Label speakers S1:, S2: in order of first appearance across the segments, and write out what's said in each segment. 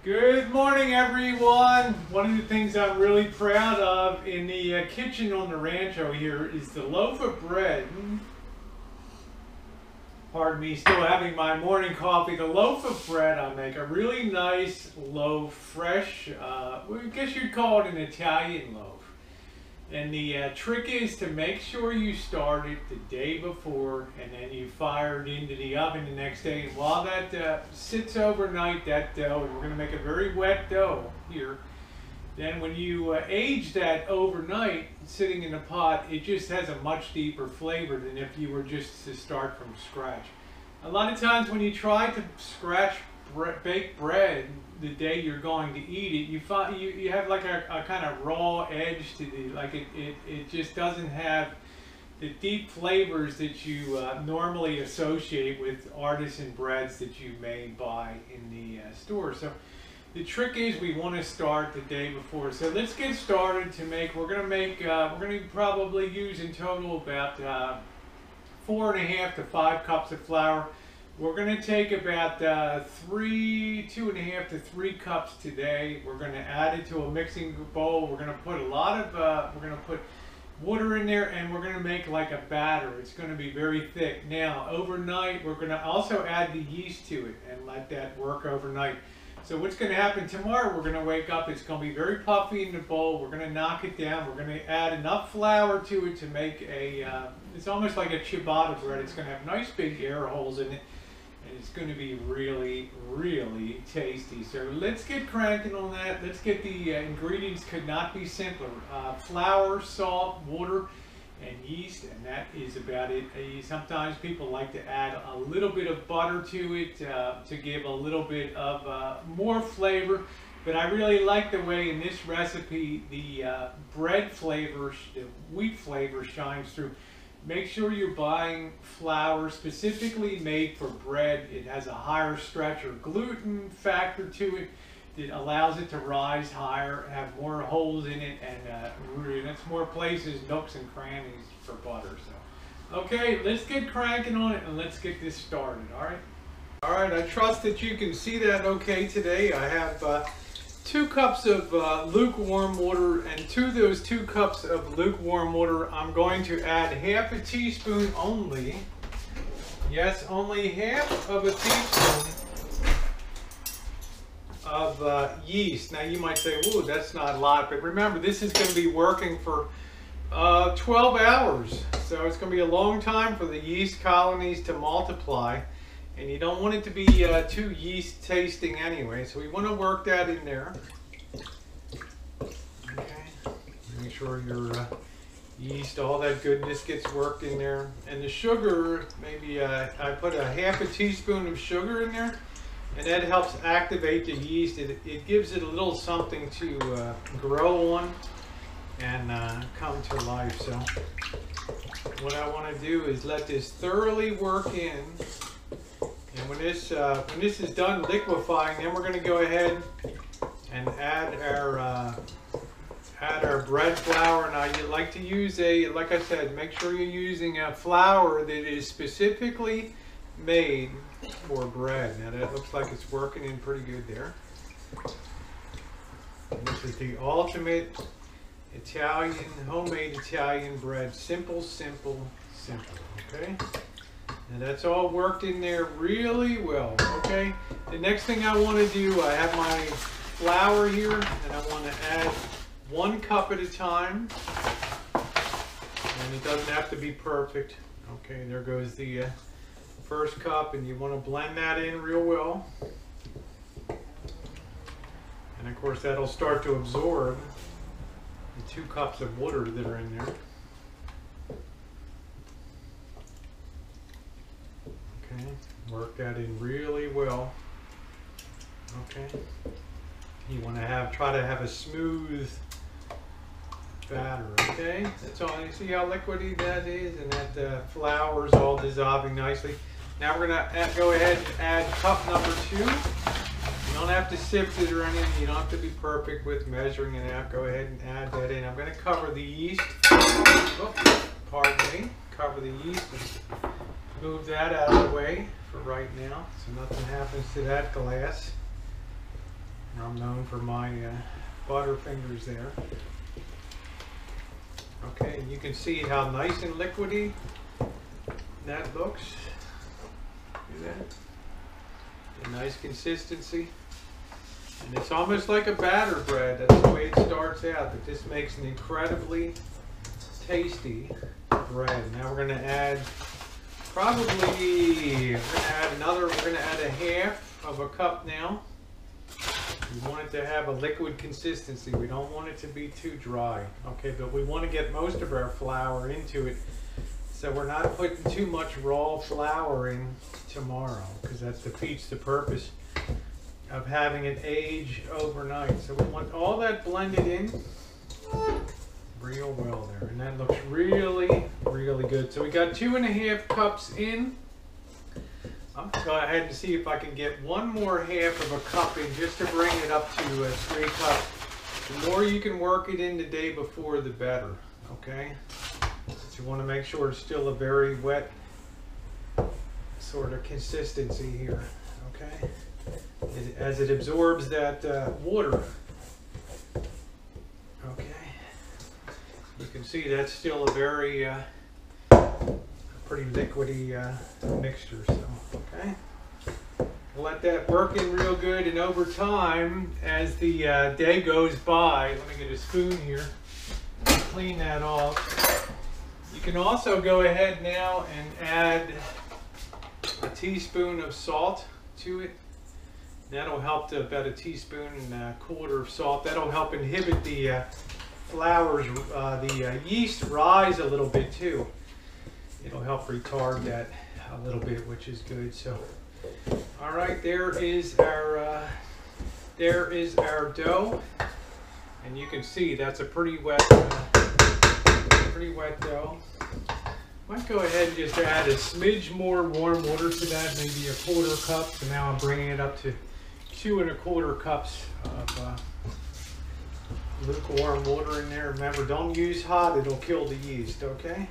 S1: Good morning, everyone. One of the things I'm really proud of in the kitchen on the rancho here is the loaf of bread. Pardon me, still having my morning coffee. The loaf of bread I make, a really nice loaf, fresh, I guess you'd call it an Italian loaf. And the trick is to make sure you start it the day before and then you fire it into the oven the next day. And while that sits overnight, that dough, and we're going to make a very wet dough here, then when you age that overnight sitting in a pot, it just has a much deeper flavor than if you were just to start from scratch. A lot of times when you try to bake bread the day you're going to eat it, you find you have like a kind of raw edge to the, like it just doesn't have the deep flavors that you normally associate with artisan breads that you may buy in the store. So the trick is we want to start the day before. So let's get started to make. We're going to probably use in total about 4.5 to 5 cups of flour. We're going to take about 2.5 to 3 cups today. We're going to add it to a mixing bowl. We're going to put a lot of, we're going to put water in there, and we're going to make like a batter. It's going to be very thick. Now, overnight, we're going to also add the yeast to it and let that work overnight. So what's going to happen tomorrow, we're going to wake up, it's going to be very puffy in the bowl. We're going to knock it down. We're going to add enough flour to it to make a, it's almost like a ciabatta bread. It's going to have nice big air holes in it. And it's going to be really, really tasty. So let's get cranking on that. Let's get the ingredients, could not be simpler. Flour, salt, water, and yeast, and that is about it. Sometimes people like to add a little bit of butter to it to give a little bit of more flavor. But I really like the way in this recipe the bread flavor, the wheat flavor shines through. Make sure you're buying flour specifically made for bread. It has a higher stretch or gluten factor to it that allows it to rise higher, have more holes in it, and that's more places, nooks and crannies for butter. So, okay, let's get cranking on it and let's get this started, all right? All right, I trust that you can see that okay today. I have 2 cups of lukewarm water, and to those 2 cups of lukewarm water, I'm going to add half a teaspoon only. Yes, only half of a teaspoon of yeast. Now you might say, "Ooh, that's not a lot," but remember, this is going to be working for 12 hours. So it's going to be a long time for the yeast colonies to multiply. And you don't want it to be too yeast tasting anyway, so we want to work that in there. Okay, make sure your yeast, all that goodness gets worked in there. And the sugar, maybe I put a half a teaspoon of sugar in there, and that helps activate the yeast. It gives it a little something to grow on and come to life. So what I want to do is let this thoroughly work in. And when this is done liquefying, then we're going to go ahead and add our bread flour. Now you like to use like I said, make sure you're using a flour that is specifically made for bread. Now that looks like it's working in pretty good there. And this is the ultimate Italian, homemade Italian bread. Simple, simple, simple. Okay. And that's all worked in there really well, okay? The next thing I want to do, I have my flour here, and I want to add 1 cup at a time. And it doesn't have to be perfect. Okay, there goes the first cup, and you want to blend that in real well. And of course, that'll start to absorb the 2 cups of water that are in there. Okay, work that in really well. Okay, you want to try to have a smooth batter. Okay, that's all. You see how liquidy that is, and that flour is all dissolving nicely. Now we're gonna go ahead and add cup number 2. You don't have to sift it or anything. You don't have to be perfect with measuring it out. Go ahead and add that in. I'm going to cover the yeast. Oh, pardon me. Cover the yeast. Move that out of the way for right now, so nothing happens to that glass. I'm known for my butter fingers there. Okay, and you can see how nice and liquidy that looks. See that? A nice consistency. And it's almost like a batter bread. That's the way it starts out. But this makes an incredibly tasty bread. Now we're going to add we're going to add a half of a cup now. We want it to have a liquid consistency. We don't want it to be too dry. Okay, but we want to get most of our flour into it. So we're not putting too much raw flour in tomorrow, because that defeats the purpose of having it age overnight. So we want all that blended in real well there, and that looks really, really good. So we got 2.5 cups in. I'm going to go ahead and see if I can get one more half of a cup in, just to bring it up to 3 cups. The more you can work it in the day before, the better. Okay, so you want to make sure it's still a very wet sort of consistency here. Okay, as it absorbs that water. Okay, you can see that's still a very pretty liquidy mixture. So okay, we'll let that work in real good, and over time, as the day goes by, let me get a spoon here, clean that off. You can also go ahead now and add a teaspoon of salt to it. That'll help to about a teaspoon and a quarter of salt. That'll help inhibit the flour's, the yeast rise a little bit too. It'll help retard that a little bit, which is good. So, all right, there is our dough, and you can see that's a pretty wet dough. Might go ahead and just add a smidge more warm water to that, maybe a quarter cup. So now I'm bringing it up to 2.25 cups of lukewarm water in there. Remember, don't use hot; it'll kill the yeast. Okay.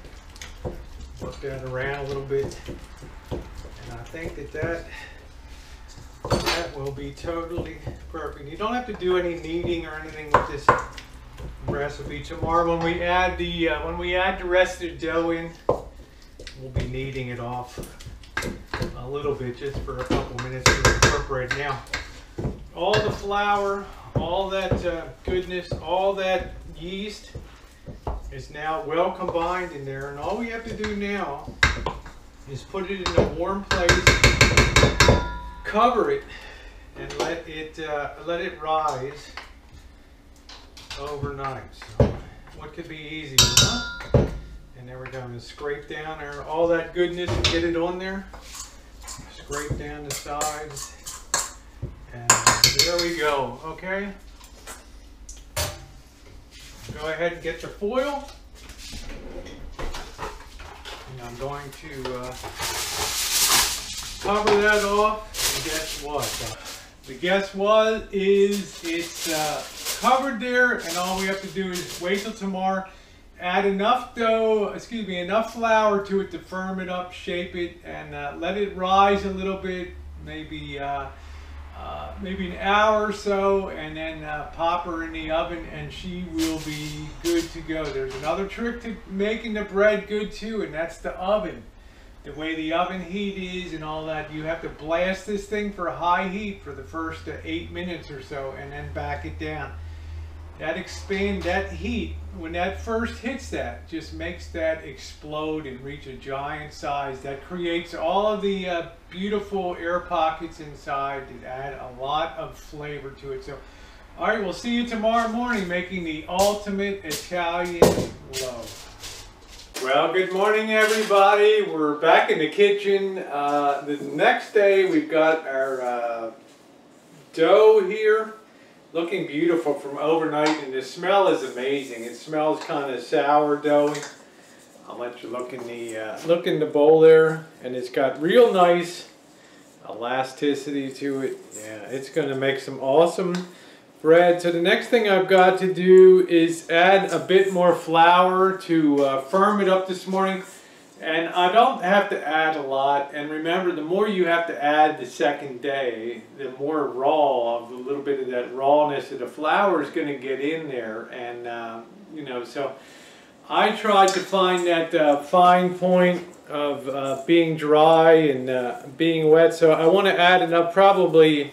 S1: Work that around a little bit, and I think that will be totally perfect. You don't have to do any kneading or anything with this recipe. Tomorrow, when we add the rest of the dough in, we'll be kneading it off a little bit, just for a couple minutes to incorporate. Now, all the flour, all that goodness, all that yeast is now well combined in there, and all we have to do now is put it in a warm place, cover it, and let it rise overnight. So what could be easier, huh? And there we go. And scrape down all that goodness and get it on there. Scrape down the sides, and there we go. Okay. Go ahead and get your foil, and I'm going to cover that off. And guess what? The guess what is it's covered there, and all we have to do is wait till tomorrow. Add enough enough flour to it to firm it up, shape it, and let it rise a little bit, maybe an hour or so, and then pop her in the oven, and she will be good to go. There's another trick to making the bread good too, and that's the oven. The way the oven heat is and all that, you have to blast this thing for high heat for the first 8 minutes or so, and then back it down. That heat, when that first hits that, just makes that explode and reach a giant size. That creates all of the beautiful air pockets inside that add a lot of flavor to it. So, all right, we'll see you tomorrow morning making the ultimate Italian loaf. Well, good morning, everybody. We're back in the kitchen. The next day, we've got our dough here, looking beautiful from overnight, and the smell is amazing. It smells kind of sourdoughy. I'll let you look in the bowl there, and it's got real nice elasticity to it. Yeah, it's going to make some awesome bread. So the next thing I've got to do is add a bit more flour to firm it up this morning. And I don't have to add a lot. And remember, the more you have to add the second day, the more raw, of a little bit of that rawness of the flour is going to get in there. And, you know, so I tried to find that fine point of being dry and being wet. So I want to add enough, probably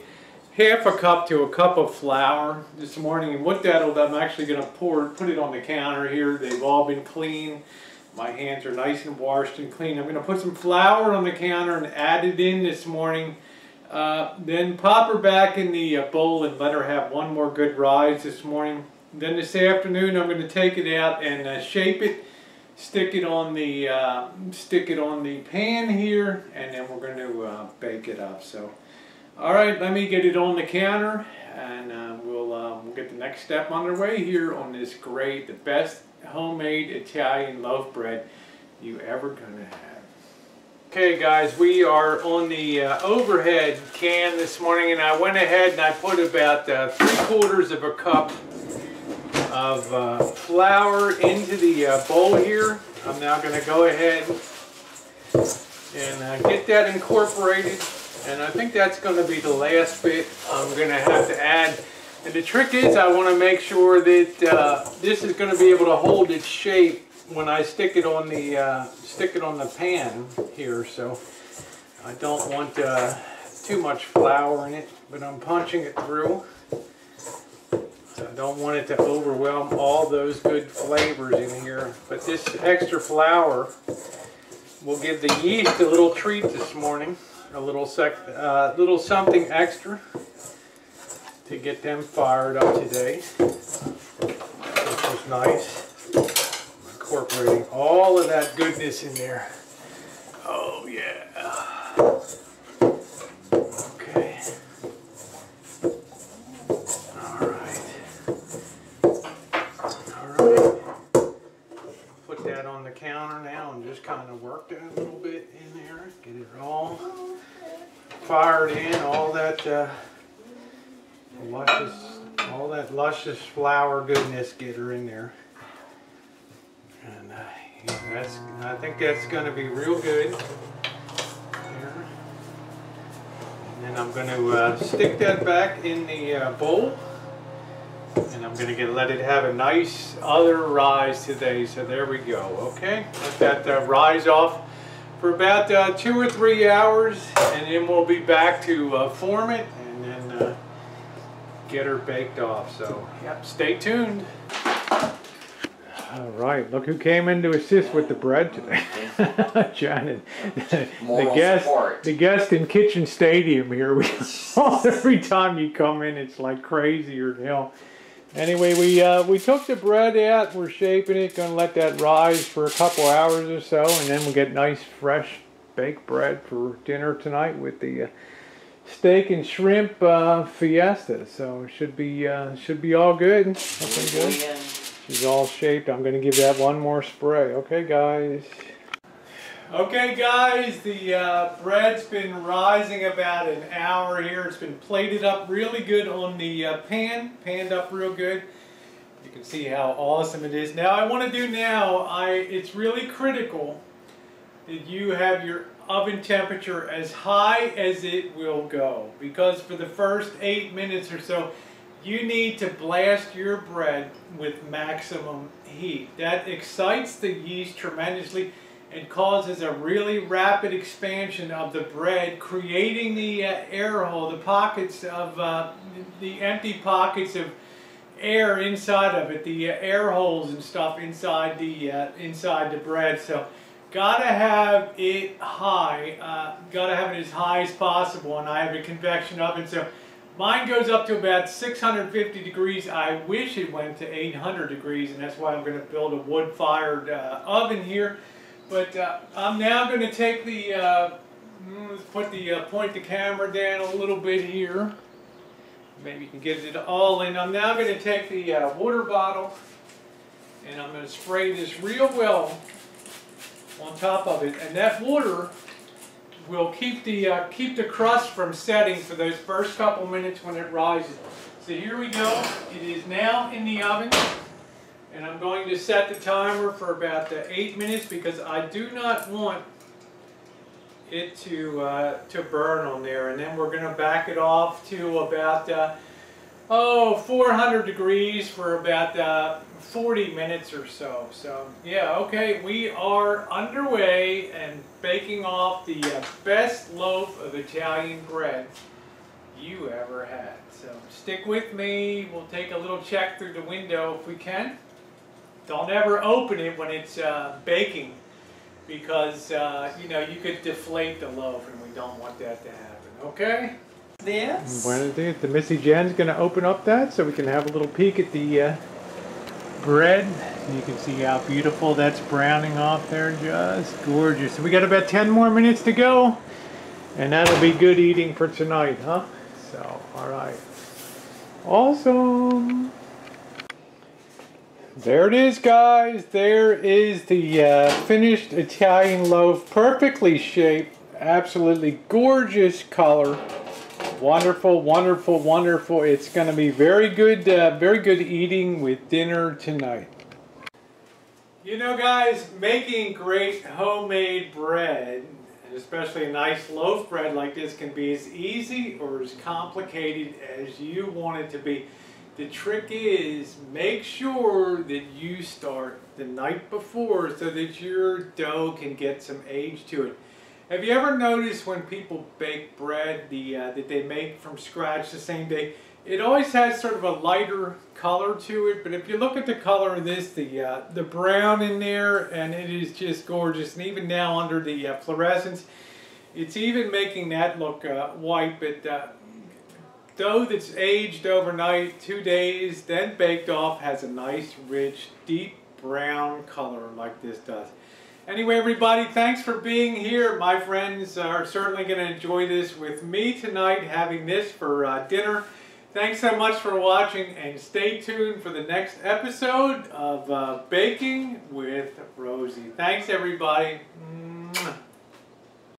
S1: half a cup to a cup of flour this morning. And what that'll do, I'm actually going to put it on the counter here. They've all been clean. My hands are nice and washed and clean. I'm going to put some flour on the counter and add it in this morning. Then pop her back in the bowl and let her have one more good rise this morning. Then this afternoon I'm going to take it out and shape it, stick it on the pan here, and then we're going to bake it up. So, all right, let me get it on the counter, and we'll get the next step underway here on this great, the best homemade Italian loaf bread you ever gonna have. Okay guys, we are on the overhead can this morning, and I went ahead and I put about 3/4 of a cup of flour into the bowl here. I'm now going to go ahead and get that incorporated, and I think that's going to be the last bit I'm going to have to add. And the trick is, I want to make sure that this is going to be able to hold its shape when I stick it on the pan here. So I don't want too much flour in it, but I'm punching it through. So I don't want it to overwhelm all those good flavors in here. But this extra flour will give the yeast a little treat this morning, a little something extra to get them fired up today, which is nice. I'm incorporating all of that goodness in there. Oh yeah. Okay. All right. Put that on the counter now and just kind of work that a little bit in there. Get it all fired in, all that luscious flour goodness, get her in there. And yeah, I think that's going to be real good here. And then I'm going to stick that back in the bowl, and I'm going to let it have a nice other rise today. So there we go. Okay, let that rise off for about 2 or 3 hours, and then we'll be back to form it and then get her baked off. So yep, stay tuned. All right, look who came in to assist with the bread today. Janet, the guest in Kitchen Stadium here. Every time you come in, it's like crazier than hell. Anyway, we took the bread out. We're shaping it. Going to let that rise for a couple hours or so, and then we'll get nice fresh baked bread for dinner tonight with the steak and shrimp fiesta. So it should be all good. Looking good. She's all shaped. I'm going to give that one more spray. Okay, guys. Okay, guys. The bread's been rising about an hour here. It's been plated up really good on the panned up real good. You can see how awesome it is. Now, I want to do now. It's really critical that you have your oven temperature as high as it will go, because for the first 8 minutes or so, you need to blast your bread with maximum heat. That excites the yeast tremendously and causes a really rapid expansion of the bread, creating the air hole, the pockets of the empty pockets of air inside of it, the air holes and stuff inside the bread. So gotta have it high, gotta have it as high as possible, and I have a convection oven, so mine goes up to about 650 degrees. I wish it went to 800 degrees, and that's why I'm going to build a wood-fired oven here. But I'm now going to take the, let's point the camera down a little bit here. Maybe you can get it all in. I'm now going to take the water bottle, and I'm going to spray this real well on top of it, and that water will keep the crust from setting for those first couple minutes when it rises. So here we go. It is now in the oven And I'm going to set the timer for about 8 minutes because I do not want it to burn on there. And then we're going to back it off to about 400 degrees for about 40 minutes or so. So yeah, okay, we are underway and baking off the best loaf of Italian bread you ever had. So stick with me. We'll take a little check through the window if we can. Don't ever open it when it's baking because you know, you could deflate the loaf and we don't want that to happen. Okay?
S2: Yes.
S1: The Missy Jen's going to open up that so we can have a little peek at the bread. You can see how beautiful that's browning off there. Just gorgeous. So we got about 10 more minutes to go and that'll be good eating for tonight, huh? So, alright. Awesome. There it is, guys. There is the finished Italian loaf. Perfectly shaped. Absolutely gorgeous color. Wonderful, wonderful, wonderful. It's going to be very good eating with dinner tonight. You know, guys, making great homemade bread, and especially a nice loaf bread like this, can be as easy or as complicated as you want it to be. The trick is, make sure that you start the night before so that your dough can get some age to it. Have you ever noticed when people bake bread that they make from scratch the same day, it always has sort of a lighter color to it, but if you look at the color of this, the brown in there, and it is just gorgeous, and even now under the fluorescence, it's even making that look white, but dough that's aged overnight, 2 days, then baked off, has a nice, rich, deep brown color like this does. Anyway, everybody, thanks for being here. My friends are certainly going to enjoy this with me tonight, having this for dinner. Thanks so much for watching, and stay tuned for the next episode of Baking with Rosie. Thanks, everybody. Mwah.